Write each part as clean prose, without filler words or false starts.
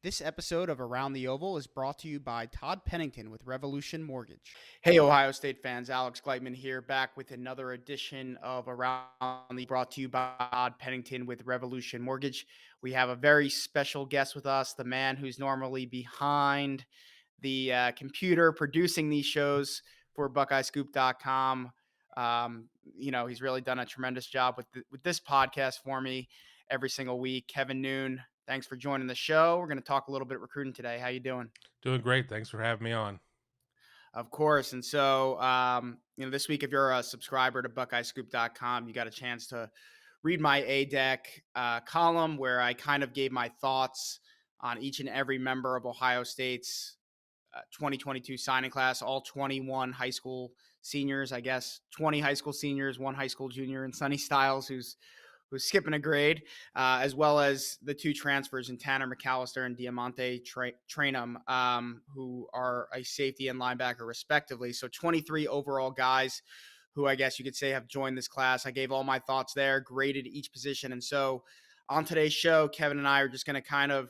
This episode of Around the Oval is brought to you by Todd Pennington with Revolution Mortgage. Hey, Ohio State fans, Alex Gleitman here, back with another edition of Around the brought to you by Todd Pennington with Revolution Mortgage. We have a very special guest with us, the man who's normally behind the computer producing these shows for BuckeyeScoop.com. He's really done a tremendous job with this podcast for me every single week. Kevin Noon, thanks for joining the show. We're going to talk a little bit recruiting today. How you doing? Doing great. Thanks for having me on. Of course. And so, this week, if you're a subscriber to BuckeyeScoop.com, you got a chance to read my A-Deck column where I kind of gave my thoughts on each and every member of Ohio State's 2022 signing class, all 21 high school seniors, I guess 20 high school seniors, one high school junior, and Sonny Styles, who's skipping a grade, as well as the two transfers in Tanner McAllister and Diamante Trainum, who are a safety and linebacker respectively. So 23 overall guys who I guess you could say have joined this class. I gave all my thoughts there, graded each position. And so on today's show, Kevin and I are just going to kind of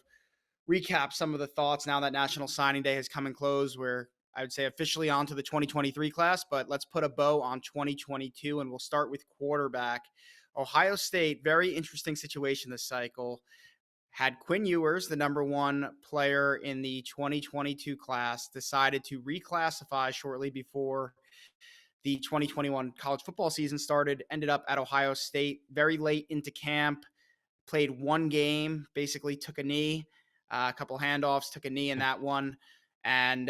recap some of the thoughts now that National Signing Day has come and closed. We're, I would say, officially on to the 2023 class, but let's put a bow on 2022, and we'll start with quarterback. Ohio State, very interesting situation this cycle. Had Quinn Ewers, the number one player in the 2022 class, decided to reclassify shortly before the 2021 college football season started, ended up at Ohio State very late into camp, played one game, basically took a knee, a couple handoffs, took a knee in that one, and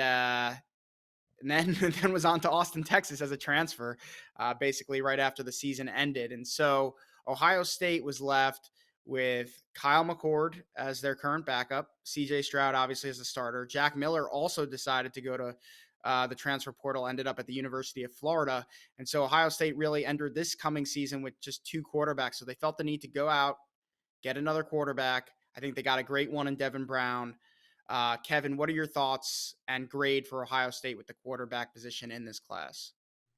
then then was on to Austin, Texas as a transfer, basically right after the season ended. And so Ohio State was left with Kyle McCord as their current backup, CJ Stroud obviously as a starter. Jack Miller also decided to go to the transfer portal, ended up at the University of Florida. And so Ohio State really entered this coming season with just two quarterbacks. So they felt the need to go out, get another quarterback. I think they got a great one in Devin Brown. Kevin, what are your thoughts and grade for Ohio State with the quarterback position in this class?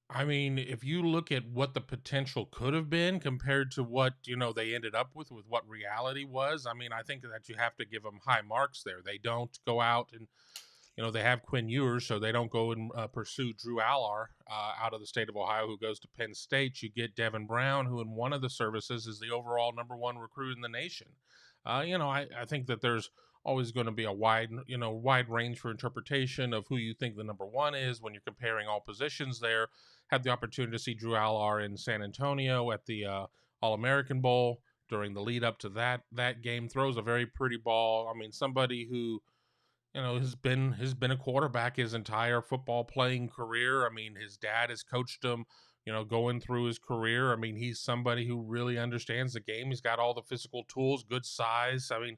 I mean, if you look at what the potential could have been compared to what, they ended up with what reality was, I mean, I think that you have to give them high marks there. They don't go out and, they have Quinn Ewers, so they don't go and pursue Drew Allar out of the state of Ohio, who goes to Penn State. You get Devin Brown, who in one of the services is the overall number one recruit in the nation. I think that there's always going to be a wide range for interpretation of who you think the number one is when you're comparing all positions there. Had the opportunity to see Drew Allar in San Antonio at the All-American Bowl during the lead up to that game. Throws a very pretty ball. I mean, somebody who has been a quarterback his entire football playing career. I mean, his dad has coached him, going through his career. I mean, he's somebody who really understands the game. He's got all the physical tools, good size. I mean,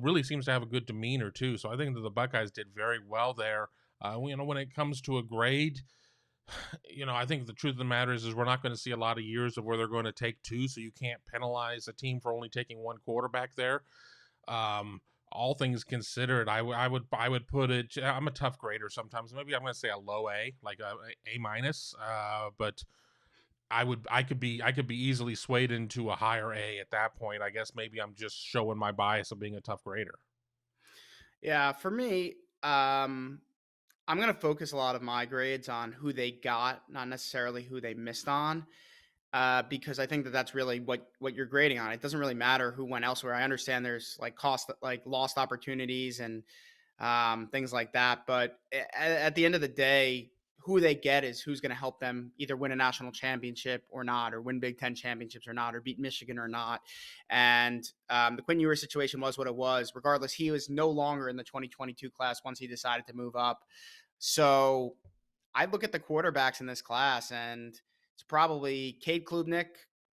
really seems to have a good demeanor too. So I think that the Buckeyes did very well there. When it comes to a grade, I think the truth of the matter is we're not going to see a lot of years of where they're going to take two. So you can't penalize a team for only taking one quarterback there. All things considered, I would put it. I'm a tough grader sometimes. Maybe I'm going to say a low A, like A minus. But I could be easily swayed into a higher A at that point. I guess maybe I'm just showing my bias of being a tough grader. Yeah, for me, I'm going to focus a lot of my grades on who they got, not necessarily who they missed on. Because I think that that's really what you're grading on. It doesn't really matter who went elsewhere. I understand there's like lost opportunities and things like that. But at the end of the day, who they get is who's going to help them either win a national championship or not, or win Big Ten championships or not, or beat Michigan or not. And the Quinn Ewers situation was what it was. Regardless, he was no longer in the 2022 class once he decided to move up. So I look at the quarterbacks in this class, and it's probably Cade Klubnik,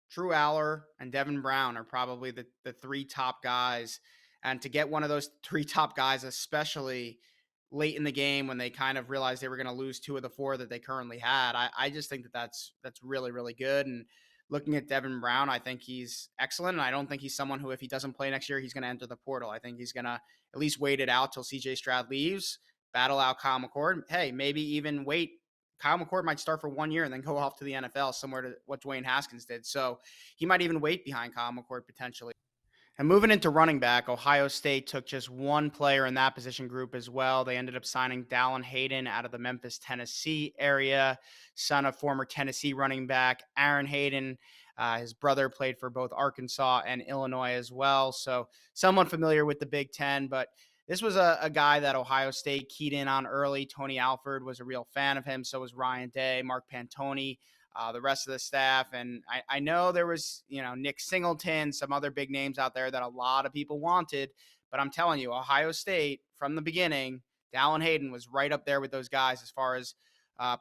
Drew Aller, and Devin Brown are probably the three top guys. And to get one of those three top guys, especially late in the game when they kind of realized they were going to lose two of the four that they currently had, I just think that that's really, really good. And looking at Devin Brown, I think he's excellent. And I don't think he's someone who, if he doesn't play next year, he's going to enter the portal. I think he's going to at least wait it out till CJ Stroud leaves, battle out Kyle McCord. Hey, maybe even wait. Kyle McCord might start for 1 year and then go off to the NFL, similar to what Dwayne Haskins did. So he might even wait behind Kyle McCord potentially. And moving into running back, Ohio State took just one player in that position group as well. They ended up signing Dallin Hayden out of the Memphis, Tennessee area, son of former Tennessee running back Aaron Hayden. His brother played for both Arkansas and Illinois as well. So, someone familiar with the Big Ten. But this was a guy that Ohio State keyed in on early. Tony Alford was a real fan of him. So was Ryan Day, Mark Pantoni, the rest of the staff. And I know there was, Nick Singleton, some other big names out there that a lot of people wanted. But I'm telling you, Ohio State from the beginning, Dallin Hayden was right up there with those guys as far as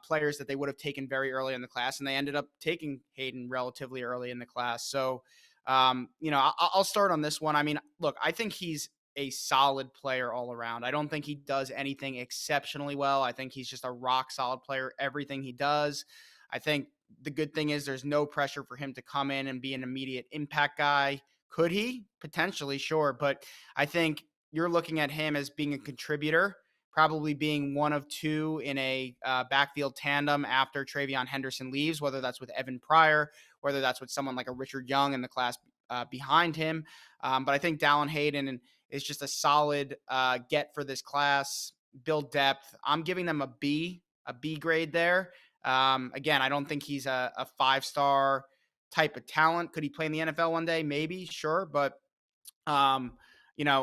players that they would have taken very early in the class. And they ended up taking Hayden relatively early in the class. So, I'll start on this one. I mean, look, I think he's a solid player all around. I don't think he does anything exceptionally well. I think he's just a rock solid player, everything he does. I think the good thing is there's no pressure for him to come in and be an immediate impact guy. Could he? Potentially, sure. But I think you're looking at him as being a contributor, probably being one of two in a backfield tandem after Travion Henderson leaves, whether that's with Evan Pryor, whether that's with someone like a Richard Young in the class behind him. But I think Dallin Hayden is just a solid get for this class, build depth. I'm giving them a B grade there. Again, I don't think he's a 5-star type of talent. Could he play in the NFL one day? Maybe, sure, but um,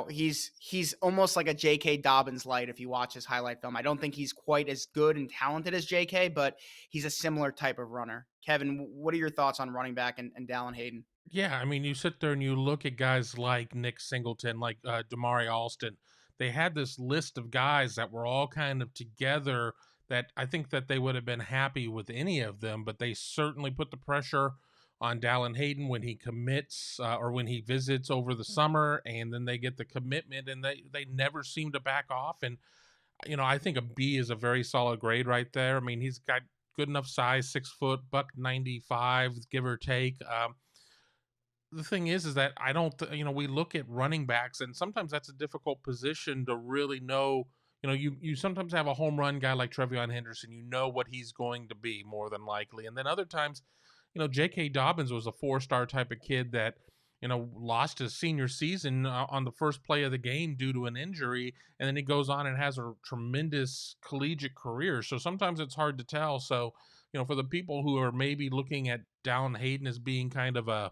he's almost like a J.K. Dobbins light if you watch his highlight film. I don't think he's quite as good and talented as J.K., but he's a similar type of runner. Kevin, what are your thoughts on running back and Dallin Hayden? Yeah, I mean, you sit there and you look at guys like Nick Singleton, like Damari Alston. They had this list of guys that were all kind of together that I think that they would have been happy with any of them, but they certainly put the pressure on Dallin Hayden when he commits or when he visits over the summer, and then they get the commitment, and they never seem to back off. And I think a B is a very solid grade right there. I mean, he's got good enough size, 6 foot, buck 95, give or take. The thing is that I don't, we look at running backs, and sometimes that's a difficult position to really know. You sometimes have a home run guy like Trevion Henderson. You know what he's going to be more than likely, and then other times, J.K. Dobbins was a 4-star type of kid that lost his senior season on the first play of the game due to an injury, and then he goes on and has a tremendous collegiate career. So sometimes it's hard to tell. So for the people who are maybe looking at Dallin Hayden as being kind of a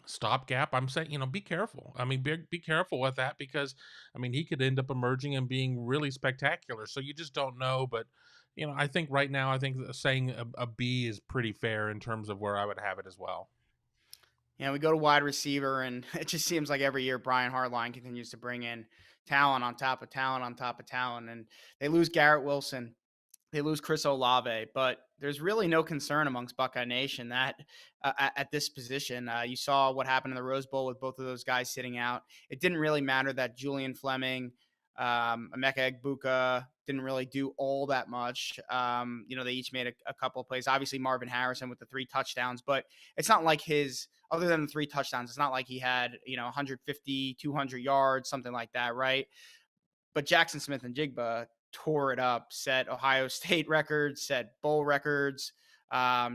stopgap, I'm saying, be careful. I mean, be careful with that, because I mean, he could end up emerging and being really spectacular. So you just don't know. But I think right now, I think saying a B is pretty fair in terms of where I would have it as well. We go to wide receiver, and it just seems like every year Brian Hartline continues to bring in talent on top of talent on top of talent, and they lose Garrett Wilson. They lose Chris Olave, but there's really no concern amongst Buckeye Nation that at this position. You saw what happened in the Rose Bowl with both of those guys sitting out. It didn't really matter that Julian Fleming, Emeka Egbuka didn't really do all that much. They each made a couple of plays. Obviously, Marvin Harrison with the 3 touchdowns, but it's not like other than the 3 touchdowns, it's not like he had, 150, 200 yards, something like that, right? But Jackson Smith and Jigba tore it up, set Ohio State records, set bowl records.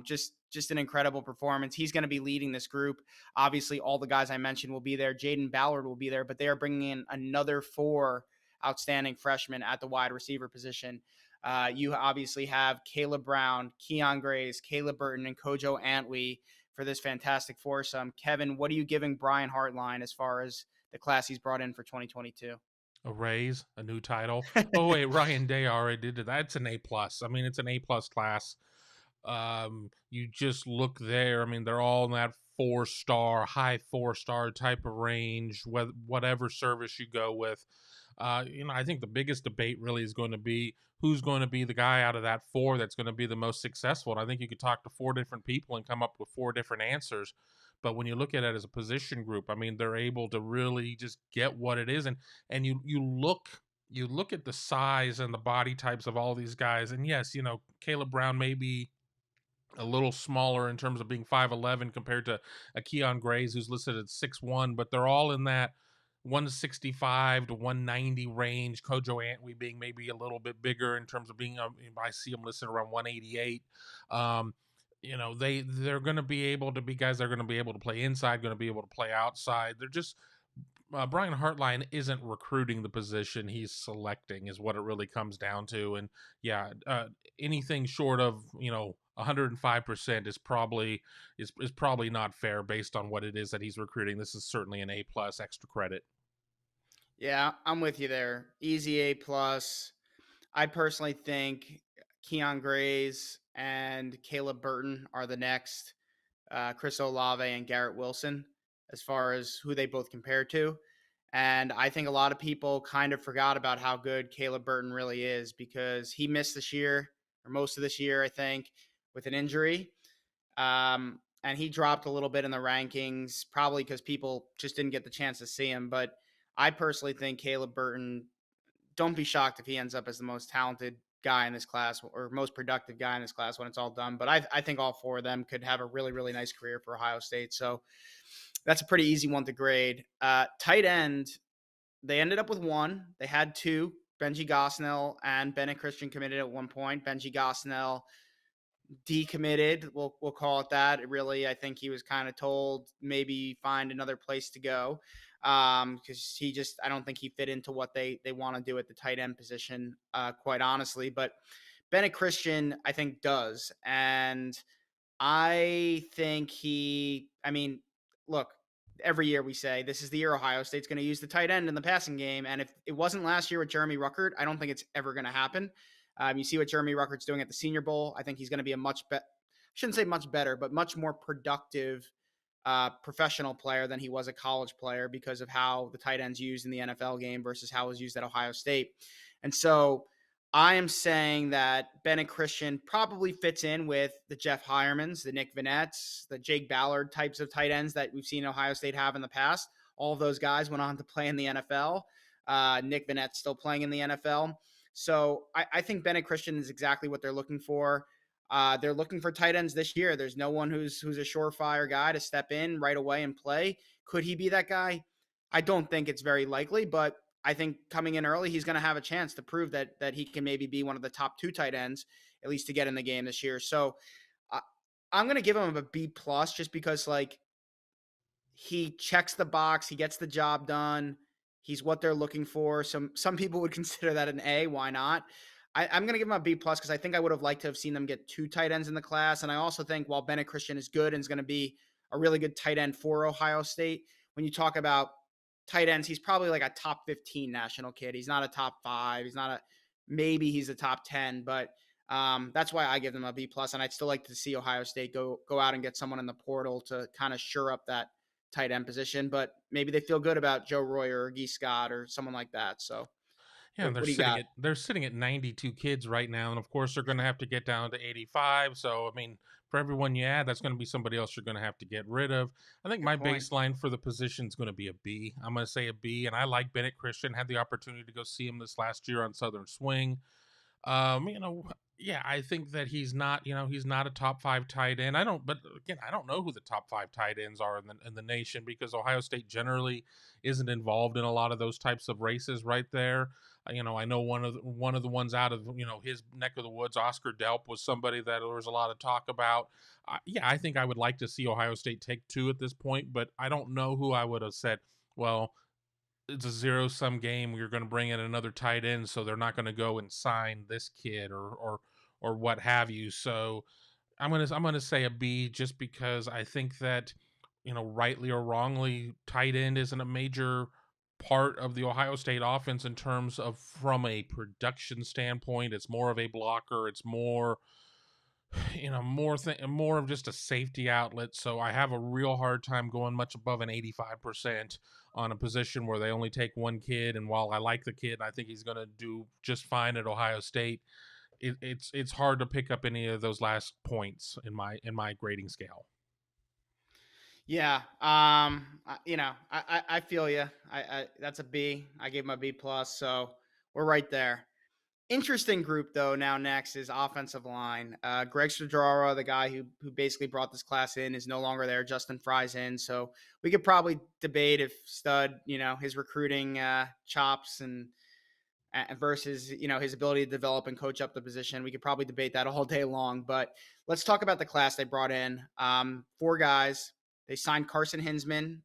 Just an incredible performance. He's going to be leading this group. Obviously, all the guys I mentioned will be there. Jaden Ballard will be there, but they are bringing in another 4 outstanding freshmen at the wide receiver position. You obviously have Caleb Brown, Keon Grays, Caleb Burton, and Kojo Antwi for this fantastic foursome. Kevin, what are you giving Brian Hartline as far as the class he's brought in for 2022? A raise, a new title. Oh wait, Ryan Day already did it. That's an A+. I mean, it's an A+ class. You just look there. I mean, they're all in that 4-star, high 4-star type of range, whatever service you go with. I think the biggest debate really is going to be who's going to be the guy out of that 4 that's going to be the most successful. And I think you could talk to 4 different people and come up with 4 different answers. But when you look at it as a position group, I mean, they're able to really just get what it is. And you look at the size and the body types of all these guys. And yes, Caleb Brown may be a little smaller in terms of being 5'11" compared to a Keon Grays who's listed at 6'1", but they're all in that 165 to 190 range. Kojo Antwi being maybe a little bit bigger in terms of being, I see him listed around 188. they're going to be able to be guys that are going to be able to play inside, going to be able to play outside. They're just Brian Hartline isn't recruiting the position, he's selecting, is what it really comes down to. And yeah, anything short of 105% is probably not fair based on what it is that he's recruiting. This is certainly an A+ extra credit. Yeah, I'm with you there. Easy A plus. I personally think Keon Grays and Caleb Burton are the next Chris Olave and Garrett Wilson as far as who they both compare to. And I think a lot of people kind of forgot about how good Caleb Burton really is because he missed this year or most of this year, I think, with an injury. And he dropped a little bit in the rankings, probably because people just didn't get the chance to see him. But I personally think Caleb Burton, don't be shocked if he ends up as the most talented guy in this class or most productive guy in this class when it's all done. But I think all four of them could have a really, really nice career for Ohio State. So that's a pretty easy one to grade. Tight end, they ended up with one. They had two. Benji Gosnell and Bennett Christian committed at one point. Benji Gosnell decommitted. We'll call it that. It really, I think he was kind of told maybe find another place to go because he just I don't think he fit into what they want to do at the tight end position, quite honestly. But Bennett Christian, I think, does, and I think I mean, look, every year we say this is the year Ohio State's going to use the tight end in the passing game. And if it wasn't last year with Jeremy Ruckert, I don't think it's ever going to happen. You see what Jeremy Ruckert's doing at the Senior Bowl. I think he's going to be a shouldn't say much better, but much more productive professional player than he was a college player because of how the tight end's used in the NFL game versus how it was used at Ohio State. And so I am saying that Bennett Christian probably fits in with the Jeff Hiremans, the Nick Vinettes, the Jake Ballard types of tight ends that we've seen Ohio State have in the past. All of those guys went on to play in the NFL. Nick Vinette's still playing in the NFL. So I think Bennett Christian is exactly what they're looking for. They're looking for tight ends this year. There's no one who's a surefire guy to step in right away and play. Could he be that guy? I don't think it's very likely, but I think coming in early, he's going to have a chance to prove that he can maybe be one of the top two tight ends, at least to get in the game this year. So uh, I'm going to give him a B plus just because like he checks the box, he gets the job done. He's what they're looking for. Some people would consider that an A. Why not? I'm going to give him a B plus because I think I would have liked to have seen them get two tight ends in the class, and I also think while Bennett Christian is good and is going to be a really good tight end for Ohio State, when you talk about tight ends, he's probably like a top 15 national kid. He's not a top 5. He's not a maybe he's a top 10, but that's why I give them a B plus. And I'd still like to see Ohio State go out and get someone in the portal to kind of shore up that tight end position. But maybe they feel good about Joe Royer or Gee Scott or someone like that. So Yeah, what do you got? they're sitting at 92 kids right now, and of course they're going to have to get down to 85. So I mean, for everyone you add, that's going to be somebody else you're going to have to get rid of. I think Good my point. baseline for the position is going to be a B. I'm going to say a B, and I like Bennett Christian. Had the opportunity to go see him this last year on Southern Swing. You know, yeah, I think that he's not a top 5 tight end. But again, I don't know who the top 5 tight ends are in the nation because Ohio State generally isn't involved in a lot of those types of races right there. I know one of the ones out of his neck of the woods, Oscar Delp, was somebody that there was a lot of talk about. Yeah, I think I would like to see Ohio State take 2 at this point, but I don't know who I would have said. Well, it's a zero-sum game. You're going to bring in another tight end, so they're not going to go and sign this kid or what have you. So I'm gonna say a B just because I think that rightly or wrongly, tight end isn't a major part of the Ohio State offense in terms of from a production standpoint. It's more of a blocker. It's more more of just a safety outlet. So I have a real hard time going much above an 85% on a position where they only take one kid. And while I like the kid, I think he's going to do just fine at Ohio State. It's hard to pick up any of those last points in my grading scale. Yeah. I feel you. That's a B. I gave him a B plus. So we're right there. Interesting group though. Now next is offensive line. Greg Stojara, the guy who basically brought this class in, is no longer there. Justin Fry's in, so we could probably debate if Stud, his recruiting chops and versus his ability to develop and coach up the position. We could probably debate that all day long, but let's talk about the class they brought in. Four guys. They signed Carson Hinsman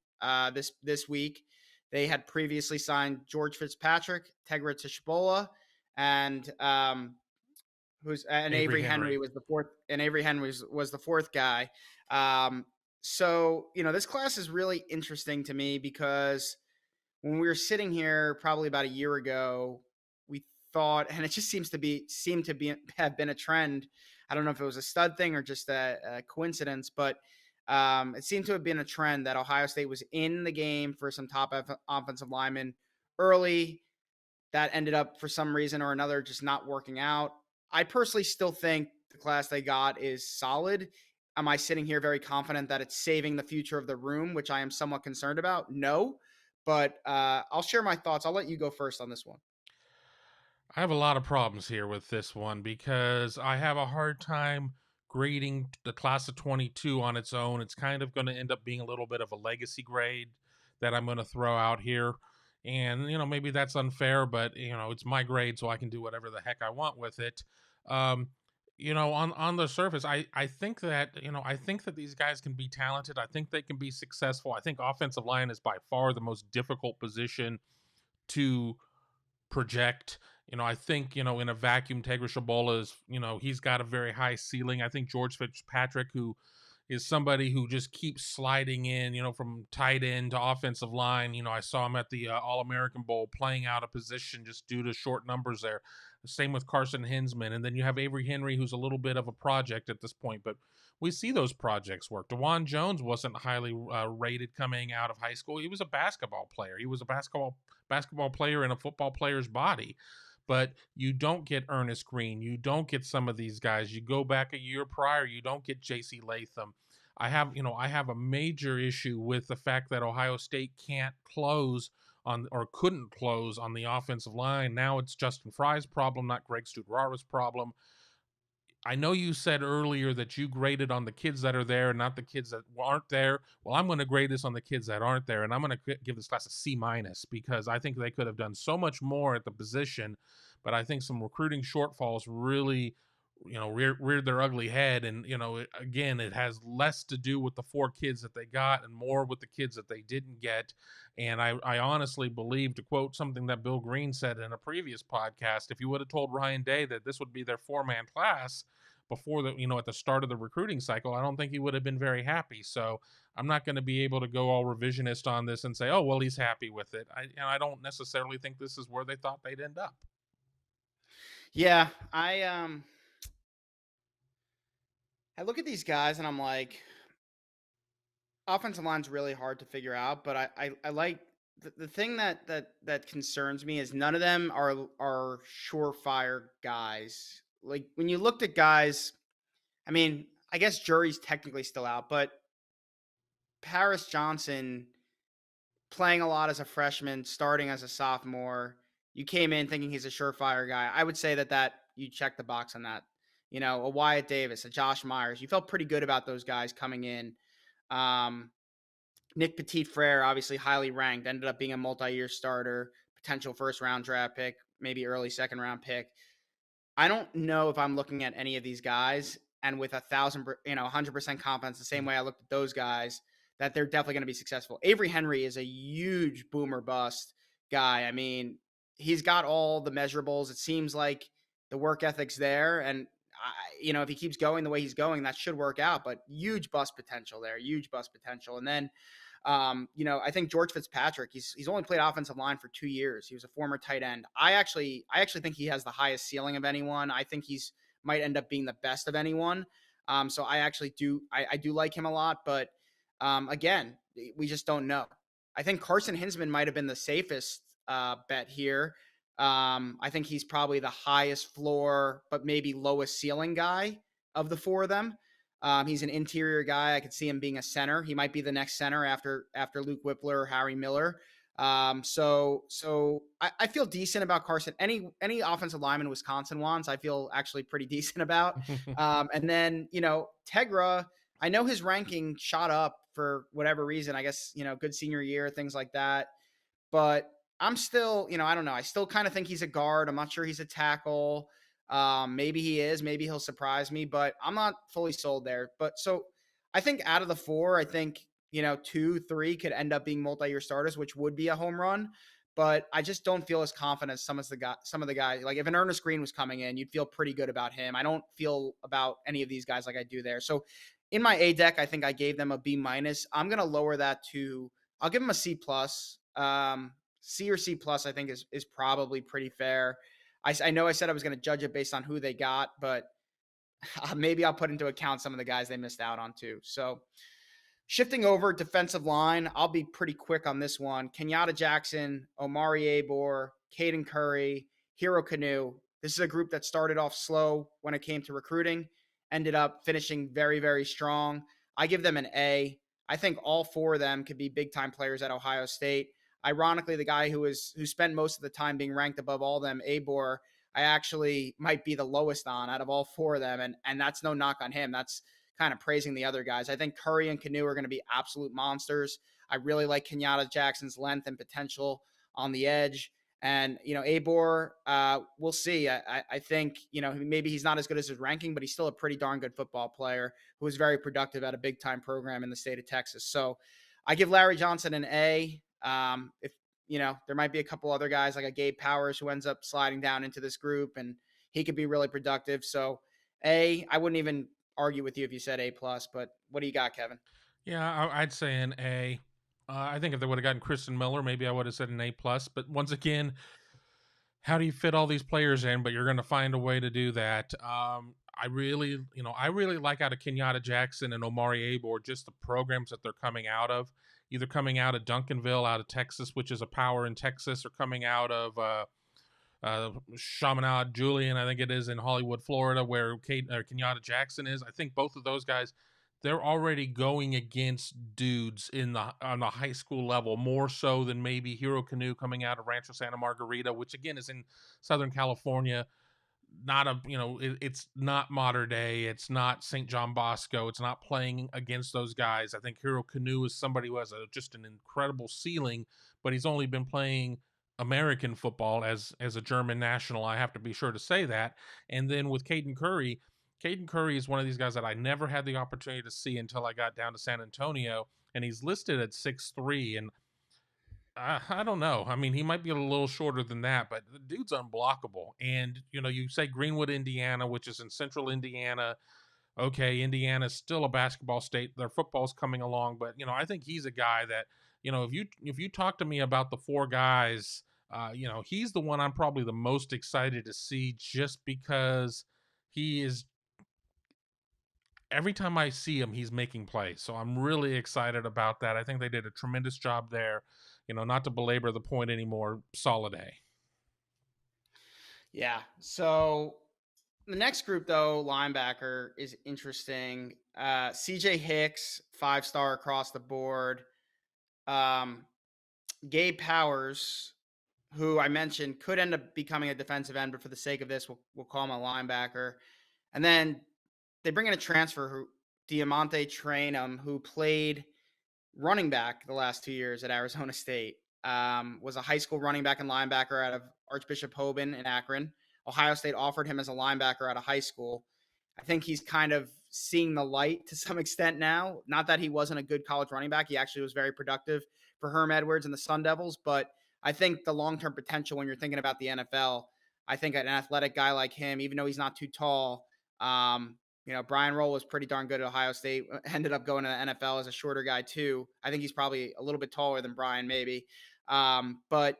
this week. They had previously signed George Fitzpatrick, Tegra Tishbola, and Avery Avery Henry. Henry was the fourth, and Avery Henry was the fourth guy. So this class is really interesting to me because when we were sitting here probably about a year ago, we thought, and it just seemed to be have been a trend. I don't know if it was a stud thing or just a coincidence, but it seemed to have been a trend that Ohio State was in the game for some top offensive linemen early. That ended up for some reason or another just not working out. I personally still think the class they got is solid. Am I sitting here very confident that it's saving the future of the room, which I am somewhat concerned about? No, but I'll share my thoughts. I'll let you go first on this one. I have a lot of problems here with this one because I have a hard time grading the class of 22 on its own. It's kind of going to end up being a little bit of a legacy grade that I'm going to throw out here. And, maybe that's unfair, but, it's my grade, so I can do whatever the heck I want with it. Um, on the surface, I think that, I think that these guys can be talented. I think they can be successful. I think offensive line is by far the most difficult position to project. I think, in a vacuum, Tegra Shabola is, he's got a very high ceiling. I think George Fitzpatrick, who is somebody who just keeps sliding in, from tight end to offensive line. I saw him at the All American Bowl playing out of position just due to short numbers there. Same with Carson Hinsman. And then you have Avery Henry, who's a little bit of a project at this point, but we see those projects work. DeJuan Jones wasn't highly rated coming out of high school. He was a basketball player. He was a basketball player in a football player's body. But you don't get Ernest Green. You don't get some of these guys. You go back a year prior, you don't get J.C. Latham. I have a major issue with the fact that Ohio State can't close on or couldn't close on the offensive line. Now it's Justin Fry's problem, not Greg Studrara's problem. I know you said earlier that you graded on the kids that are there, not the kids that aren't there. Well, I'm going to grade this on the kids that aren't there, and I'm going to give this class a C minus because I think they could have done so much more at the position, but I think some recruiting shortfalls really, reared their ugly head, and again, it has less to do with the four kids that they got and more with the kids that they didn't get. And I honestly believe, to quote something that Bill Green said in a previous podcast, if you would have told Ryan Day that this would be their four-man class before at the start of the recruiting cycle, I don't think he would have been very happy. So I'm not going to be able to go all revisionist on this and say, oh, well, he's happy with it. I don't necessarily think this is where they thought they'd end up. Yeah, I look at these guys and I'm like, offensive line's really hard to figure out, but I like the thing that concerns me is none of them are surefire guys. Like when you looked at guys, I mean, I guess jury's technically still out, but Paris Johnson playing a lot as a freshman, starting as a sophomore, you came in thinking he's a surefire guy. I would say that you check the box on that. A Wyatt Davis, a Josh Myers, you felt pretty good about those guys coming in. Um, Nick Petit Frere, obviously highly ranked, ended up being a multi-year starter, potential first round draft pick, maybe early second round pick. I don't know if I'm looking at any of these guys and with 100% confidence, the same way I looked at those guys, that they're definitely going to be successful. Avery Henry is a huge boomer bust guy. I mean, he's got all the measurables. It seems like the work ethic's there, and if he keeps going the way he's going, that should work out. But huge bust potential there, huge bust potential. And then I think George Fitzpatrick, he's only played offensive line for 2 years. He was a former tight end. I actually think he has the highest ceiling of anyone. I think he's might end up being the best of anyone. So I actually I do like him a lot, but again, we just don't know. I think Carson Hinsman might have been the safest bet here. I think he's probably the highest floor, but maybe lowest ceiling guy of the four of them. He's an interior guy. I could see him being a center. He might be the next center after Luke Whippler or Harry Miller. So I feel decent about Carson. Any offensive lineman Wisconsin wants, I feel actually pretty decent about. And then Tegra, I know his ranking shot up for whatever reason. I guess good senior year, things like that. But I'm still, I don't know. I still kind of think he's a guard. I'm not sure he's a tackle. Maybe he is. Maybe he'll surprise me, but I'm not fully sold there. But so I think out of the four, I think, two, three could end up being multi-year starters, which would be a home run. But I just don't feel as confident as some of the guys. Like if an Ernest Green was coming in, you'd feel pretty good about him. I don't feel about any of these guys like I do there. So in my A deck, I think I gave them a B minus. I'm gonna lower that to I'll give them a C plus. C or C plus, I think is probably pretty fair. I know I said I was going to judge it based on who they got, but maybe I'll put into account some of the guys they missed out on too. So shifting over defensive line, I'll be pretty quick on this one. Kenyatta Jackson, Omari Abor, Caden Curry, Hero Canoe. This is a group that started off slow when it came to recruiting, ended up finishing very, very strong. I give them an A. I think all four of them could be big time players at Ohio State. Ironically, the guy who spent most of the time being ranked above all of them, Abor, I actually might be the lowest on out of all four of them, and that's no knock on him. That's kind of praising the other guys. I think Curry and Canoe are going to be absolute monsters. I really like Kenyatta Jackson's length and potential on the edge. And, Abor, we'll see. I think, maybe he's not as good as his ranking, but he's still a pretty darn good football player who was very productive at a big time program in the state of Texas. So I give Larry Johnson an A. If, there might be a couple other guys like a Gabe Powers who ends up sliding down into this group and he could be really productive. So I wouldn't even argue with you if you said A plus, but what do you got, Kevin? Yeah, I'd say an A. I think if they would have gotten Kristen Miller, maybe I would have said an A plus. But once again, how do you fit all these players in? But you're going to find a way to do that. I really like out of Kenyatta Jackson and Omari Abor just the programs that they're coming out of, either coming out of Duncanville, out of Texas, which is a power in Texas, or coming out of Chaminade Julian, I think it is in Hollywood, Florida, where Kenyatta Jackson is. I think both of those guys, they're already going against dudes on the high school level more so than maybe Hero Canoe coming out of Rancho Santa Margarita, which again is in Southern California. Not a it's not Modern Day, it's not St. John Bosco, it's not playing against those guys. I think Hero Canoe is somebody who has just an incredible ceiling, but he's only been playing American football as a German national. I have to be sure to say that. And then with Caden Curry is one of these guys that I never had the opportunity to see until I got down to San Antonio, and he's listed at 6'3", and I don't know. I mean, he might be a little shorter than that, but the dude's unblockable. And you say Greenwood, Indiana, which is in central Indiana. Okay, Indiana's still a basketball state. Their football's coming along, but I think he's a guy that if you talk to me about the four guys, he's the one I'm probably the most excited to see, just because he is. Every time I see him, he's making plays. So I'm really excited about that. I think they did a tremendous job there. Not to belabor the point anymore, solid A. Yeah. So the next group, though, linebacker is interesting. CJ Hicks, 5-star across the board. Um, Gabe Powers, who I mentioned could end up becoming a defensive end, but for the sake of this, we'll call him a linebacker. And then they bring in a transfer, Diamante Trainum, who played running back the last 2 years at Arizona State. Was a high school running back and linebacker out of Archbishop Hoban in Akron. Ohio State offered him as a linebacker out of high school. I think he's kind of seeing the light to some extent now. Not that he wasn't a good college running back. He actually was very productive for Herm Edwards and the Sun Devils. But I think the long-term potential when you're thinking about the NFL, I think an athletic guy like him, even though he's not too tall, Brian Roll was pretty darn good at Ohio State, ended up going to the NFL as a shorter guy too. I think he's probably a little bit taller than Brian, maybe. But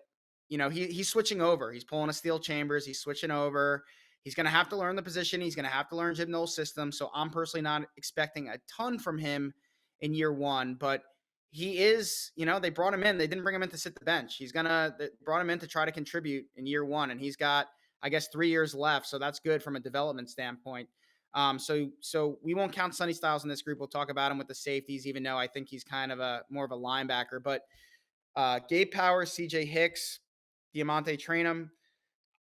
he's switching over. He's pulling a Steel Chambers. He's switching over. He's going to have to learn the position. He's going to have to learn Jim Knowles' system. So I'm personally not expecting a ton from him in year one, but he is, they brought him in. They didn't bring him in to sit the bench. They brought him in to try to contribute in year one. And he's got, I guess, 3 years left. So that's good from a development standpoint. So we won't count Sonny Styles in this group. We'll talk about him with the safeties, even though I think he's kind of more of a linebacker. But Gabe Powers, CJ Hicks, Diamante Trainum.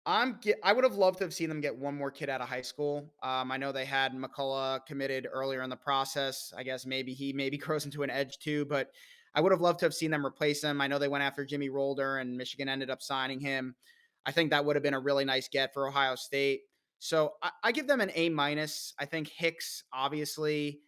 I would have loved to have seen them get one more kid out of high school. I know they had McCullough committed earlier in the process. I guess maybe he grows into an edge too, but I would have loved to have seen them replace him. I know they went after Jimmy Rolder and Michigan ended up signing him. I think that would have been a really nice get for Ohio State. So I give them an A minus. I think Hicks obviously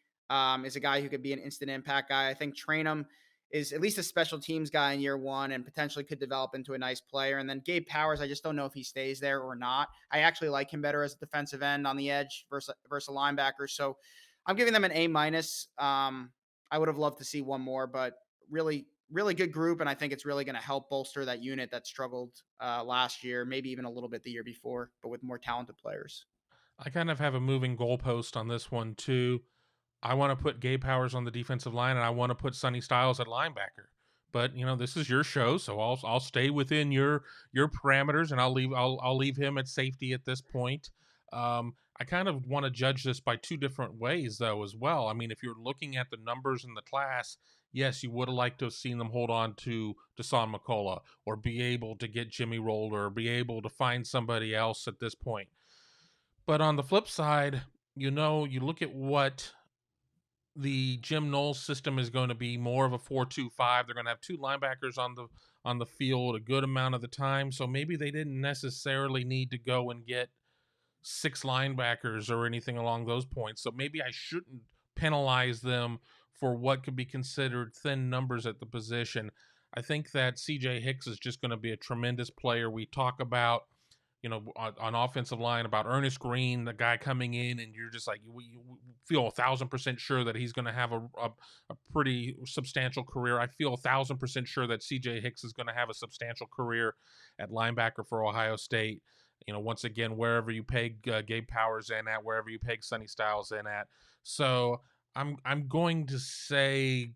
is a guy who could be an instant impact guy. I think Trainum is at least a special teams guy in year one and potentially could develop into a nice player. And then Gabe Powers, I just don't know if he stays there or not. I actually like him better as a defensive end on the edge versus a linebacker. So I'm giving them an A minus. I would have loved to see one more, but really, really good group. And I think it's really going to help bolster that unit that struggled last year, maybe even a little bit the year before, but with more talented players. I kind of have a moving goalpost on this one too. I want to put Gabe Powers on the defensive line, and I want to put Sonny Styles at linebacker. But this is your show, so I'll stay within your parameters, and I'll leave him at safety at this point. I kind of want to judge this by two different ways, though, as well. I mean, if you're looking at the numbers in the class, yes, you would have liked to have seen them hold on to Desan McCullough, or be able to get Jimmy Rolder, or be able to find somebody else at this point. But on the flip side, you look at what the Jim Knowles system is going to be more of a 4-2-5. They're going to have two linebackers on the field a good amount of the time. So maybe they didn't necessarily need to go and get six linebackers or anything along those points. So maybe I shouldn't penalize them for what could be considered thin numbers at the position. I think that CJ Hicks is just going to be a tremendous player. We talk about on offensive line about Ernest Green, the guy coming in, and you're just like, you feel 1,000% sure that he's going to have a pretty substantial career. I feel 1,000% sure that CJ Hicks is going to have a substantial career at linebacker for Ohio State. Once again, wherever you peg Gabe Powers in at, wherever you peg Sonny Styles in at. So I'm going to say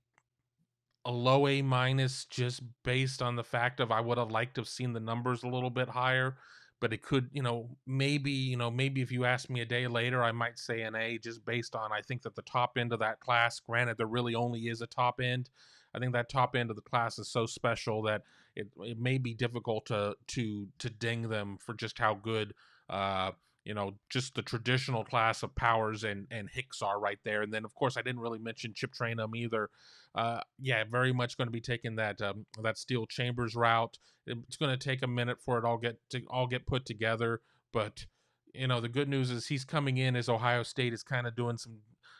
a low A minus, just based on the fact of I would have liked to have seen the numbers a little bit higher, but it could, maybe if you asked me a day later, I might say an A, just based on, I think that the top end of that class, granted there really only is a top end, I think that top end of the class is so special that it may be difficult to ding them for just how good just the traditional class of Powers and Hicks are right there. And then, of course, I didn't really mention Chip Trainum either. Yeah, very much going to be taking that Steel Chambers route. It's going to take a minute for it all get put together. But the good news is he's coming in as Ohio State is kind of doing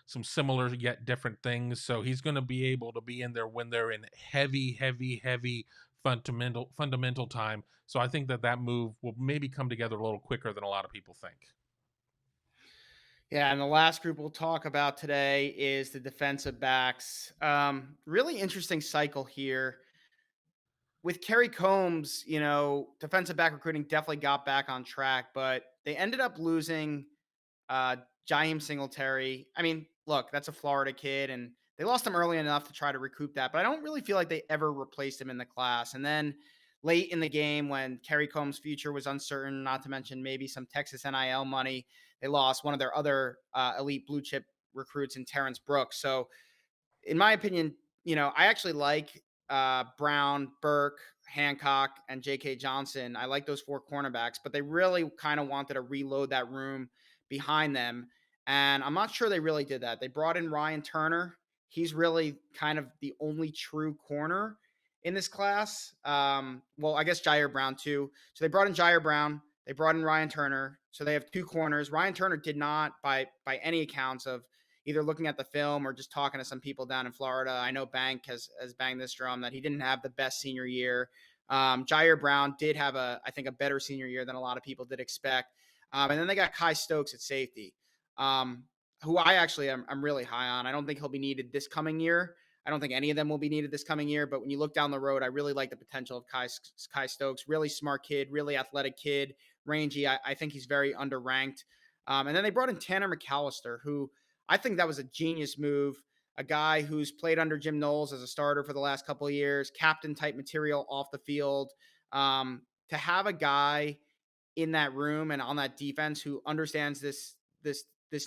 some similar yet different things. So he's going to be able to be in there when they're in heavy, heavy, heavy fundamental time. So I think that move will maybe come together a little quicker than a lot of people think. Yeah, and the last group we'll talk about today is the defensive backs. Really interesting cycle here. With Kerry Combs, defensive back recruiting definitely got back on track, but they ended up losing uh, Jaheim Singletary. I mean, look, that's a Florida kid, and they lost him early enough to try to recoup that, but I don't really feel like they ever replaced him in the class. And then late in the game, when Kerry Combs' future was uncertain, not to mention maybe some Texas NIL money, they lost one of their other elite blue chip recruits in Terrence Brooks. So in my opinion, I actually like Brown, Burke, Hancock, and J.K. Johnson. I like those four cornerbacks, but they really kind of wanted to reload that room behind them. And I'm not sure they really did that. They brought in Ryan Turner. He's really kind of the only true corner in this class. Well, I guess Jair Brown too. So they brought in Jair Brown. They brought in Ryan Turner. So they have two corners. Ryan Turner did not, by any accounts of either looking at the film or just talking to some people down in Florida. I know Bank has banged this drum that he didn't have the best senior year. Jair Brown did have I think a better senior year than a lot of people did expect. And then they got Kai Stokes at safety, who I actually I'm really high on. I don't think he'll be needed this coming year. I don't think any of them will be needed this coming year. But when you look down the road, I really like the potential of Kai Stokes. Really smart kid, really athletic kid, rangy. I think he's very underranked. And then they brought in Tanner McAllister, who I think that was a genius move. A guy who's played under Jim Knowles as a starter for the last couple of years, captain type material off the field. To have a guy in that room and on that defense who understands this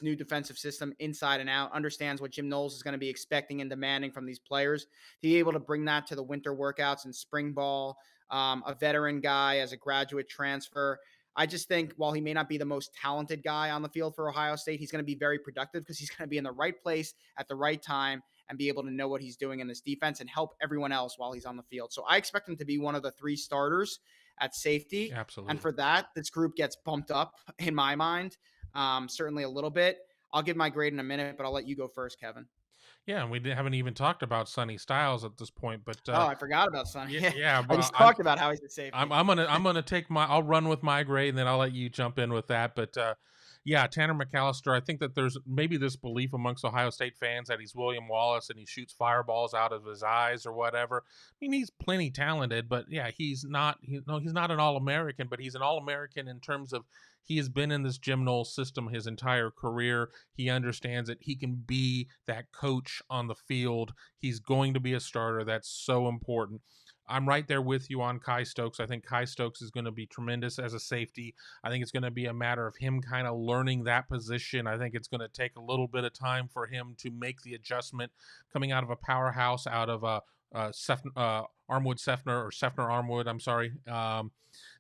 new defensive system inside and out, understands what Jim Knowles is going to be expecting and demanding from these players, to be able to bring that to the winter workouts and spring ball, a veteran guy as a graduate transfer. I just think while he may not be the most talented guy on the field for Ohio State, he's going to be very productive because he's going to be in the right place at the right time and be able to know what he's doing in this defense and help everyone else while he's on the field. So I expect him to be one of the 3 starters at safety. And Absolutely. for that, this group gets bumped up in my mind, certainly a little bit. I'll give my grade in a minute, but I'll let you go first, Kevin. Yeah, and haven't even talked about Sonny Styles at this point, but Oh, I forgot about Sonny. yeah, Yeah, yeah, I but just talked about how he's a safety. I'm gonna take my I'll run with my grade and then I'll let you jump in with that. But yeah, Tanner McAllister, I think that there's maybe this belief amongst Ohio State fans that he's William Wallace and he shoots fireballs out of his eyes or whatever. I mean, he's plenty talented, but yeah, he's not an All-American, but he's an All-American in terms of he has been in this Jim Knowles system his entire career. He understands it. He can be that coach on the field. He's going to be a starter. That's so important. I'm right there with you on Kai Stokes. I think Kai Stokes is going to be tremendous as a safety. I think it's going to be a matter of him kind of learning that position. I think it's going to take a little bit of time for him to make the adjustment coming out of a powerhouse, out of Armwood Sefner or Sefner Armwood. I'm sorry.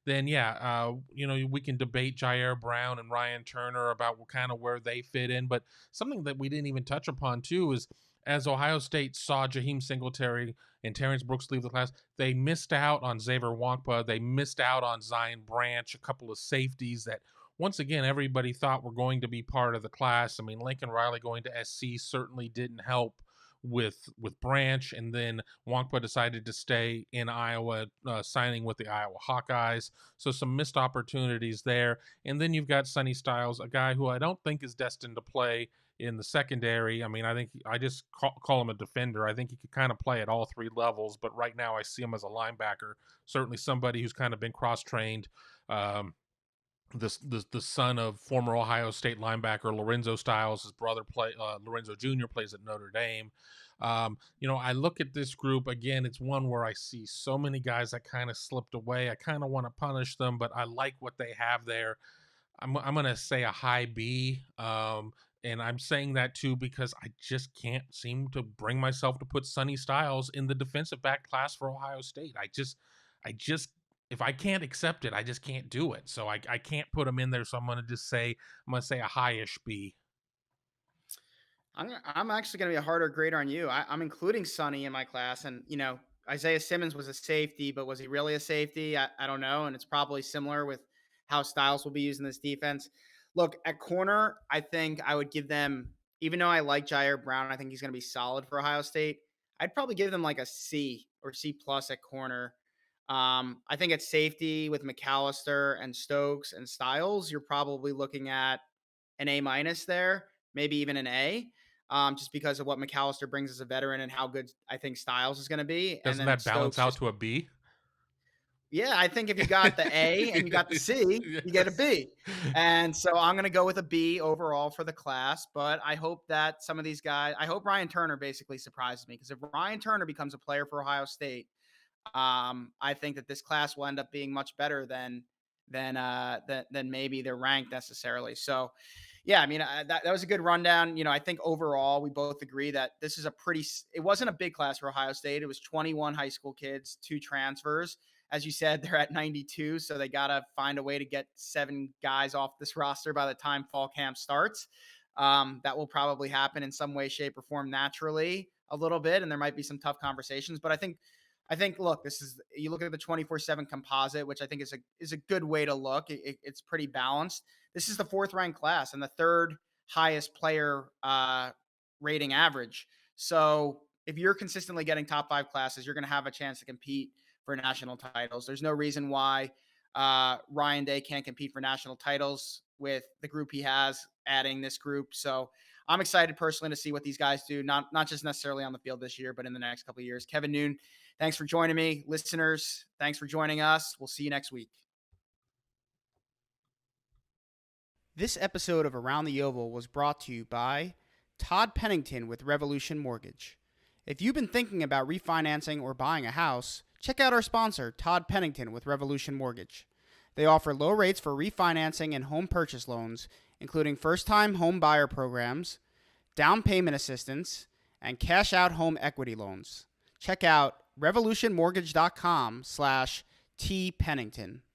Then yeah, we can debate Jair Brown and Ryan Turner about kind of where they fit in, but something that we didn't even touch upon too is as Ohio State saw Jaheim Singletary and Terrence Brooks leave the class, they missed out on Xavier Wankpa. They missed out on Zion Branch, a couple of safeties that, once again, everybody thought were going to be part of the class. I mean, Lincoln Riley going to SC certainly didn't help with Branch, and then Wankpa decided to stay in Iowa, signing with the Iowa Hawkeyes. So some missed opportunities there. And then you've got Sonny Styles, a guy who I don't think is destined to play in the secondary. I mean, I think I just call him a defender. I think he could kind of play at all 3 levels, but right now I see him as a linebacker. Certainly somebody who's kind of been cross-trained. The son of former Ohio State linebacker Lorenzo Styles, his brother Lorenzo Jr. plays at Notre Dame. I look at this group again. It's one where I see so many guys that kind of slipped away. I kind of want to punish them, but I like what they have there. I'm gonna say a high B. And I'm saying that too because I just can't seem to bring myself to put Sonny Styles in the defensive back class for Ohio State. I just if I can't accept it, I just can't do it. So I can't put him in there. So I'm gonna say a high-ish B. I'm actually going to be a harder grader on you. I'm including Sonny in my class, and Isaiah Simmons was a safety, but was he really a safety? I don't know, and it's probably similar with how Styles will be using this defense. Look, at corner, I think I would give them, even though I like Jair Brown, I think he's going to be solid for Ohio State. I'd probably give them like a C or C plus at corner. I think at safety with McAllister and Stokes and Styles, you're probably looking at an A minus there, maybe even an A, just because of what McAllister brings as a veteran and how good I think Styles is going to be. And Doesn't then that balance Stokes out just, to a B? yeah, I think if you got the A and you got the C, you get a Yes. B. And so I'm going to go with a B overall for the class. But I hope that some of these guys, I hope Ryan Turner basically surprises me because if Ryan Turner becomes a player for Ohio State, I think that this class will end up being much better than maybe they're ranked necessarily. So, yeah, I mean that was a good rundown. I think overall we both agree that this is it wasn't a big class for Ohio State. It was 21 high school kids, 2 transfers. As you said, they're at 92, so they got to find a way to get 7 guys off this roster by the time fall camp starts. That will probably happen in some way, shape, or form naturally a little bit, and there might be some tough conversations. But I think look, you look at the 24/7 composite, which I think is a good way to look. It's pretty balanced. This is the 4th ranked class and the 3rd highest player rating average. So if you're consistently getting top 5 classes, you're going to have a chance to compete for national titles. There's no reason why Ryan Day can't compete for national titles with the group he has, adding this group. So I'm excited personally to see what these guys do, not just necessarily on the field this year, but in the next couple of years. Kevin Noon, thanks for joining me. Listeners, thanks for joining us. We'll see you next week. This episode of Around the Oval was brought to you by Todd Pennington with Revolution Mortgage. If you've been thinking about refinancing or buying a house, check out our sponsor, Todd Pennington with Revolution Mortgage. They offer low rates for refinancing and home purchase loans, including first-time home buyer programs, down payment assistance, and cash-out home equity loans. Check out revolutionmortgage.com/tpennington.